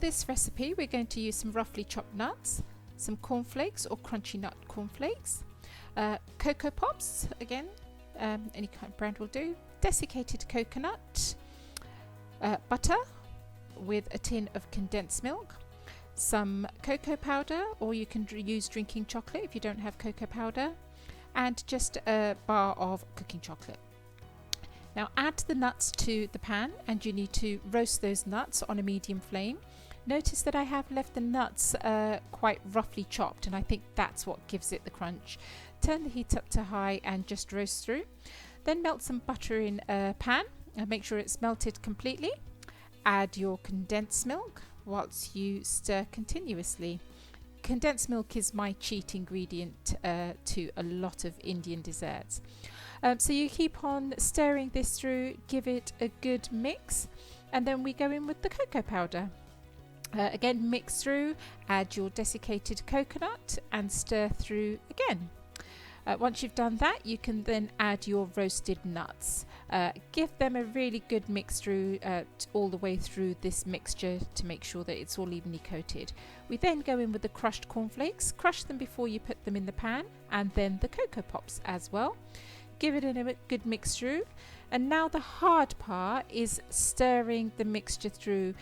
this recipe we're going to use some roughly chopped nuts, some cornflakes or crunchy nut cornflakes, cocoa pops, again any kind of brand will do, desiccated coconut, butter with a tin of condensed milk, some cocoa powder, or you can use drinking chocolate if you don't have cocoa powder, and just a bar of cooking chocolate. Now add the nuts to the pan, and you need to roast those nuts on a medium flame. Notice that I have left the nuts quite roughly chopped, and I think that's what gives it the crunch. Turn the heat up to high and just roast through. Then melt some butter in a pan and make sure it's melted completely. Add your condensed milk whilst you stir continuously. Condensed milk is my cheat ingredient to a lot of Indian desserts. So you keep on stirring this through, give it a good mix, and then we go in with the cocoa powder. Again, mix through, add your desiccated coconut and stir through again. Once you've done that, you can then add your roasted nuts. Give them a really good mix through all the way through this mixture to make sure that it's all evenly coated. We then go in with the crushed cornflakes, crush them before you put them in the pan, and then the cocoa pops as well. Give it a good mix through, and now the hard part is stirring the mixture through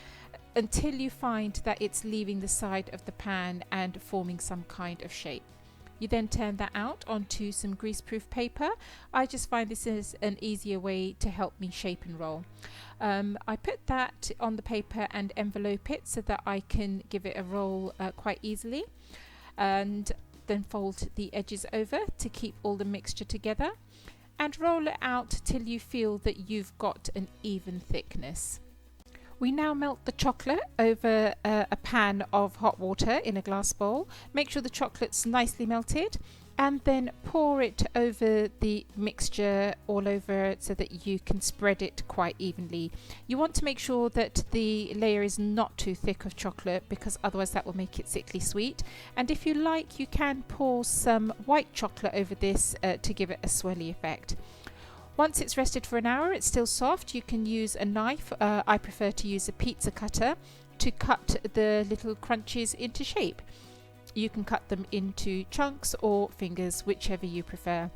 until you find that it's leaving the side of the pan and forming some kind of shape. You then turn that out onto some greaseproof paper. I just find this is an easier way to help me shape and roll. I put that on the paper and envelope it so that I can give it a roll quite easily, and then fold the edges over to keep all the mixture together, and roll it out till you feel that you've got an even thickness. We now melt the chocolate over a pan of hot water in a glass bowl. Make sure the chocolate's nicely melted, and then pour it over the mixture all over it so that you can spread it quite evenly. You want to make sure that the layer is not too thick of chocolate, because otherwise that will make it sickly sweet. And if you like, you can pour some white chocolate over this to give it a swirly effect. Once it's rested for an hour, it's still soft. You can use a knife. I prefer to use a pizza cutter to cut the little crunches into shape. You can cut them into chunks or fingers, whichever you prefer,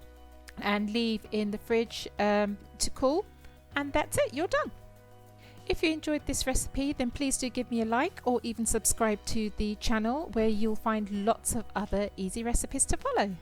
and leave in the fridge to cool, and that's it, you're done. If you enjoyed this recipe, then please do give me a like, or even subscribe to the channel, where you'll find lots of other easy recipes to follow.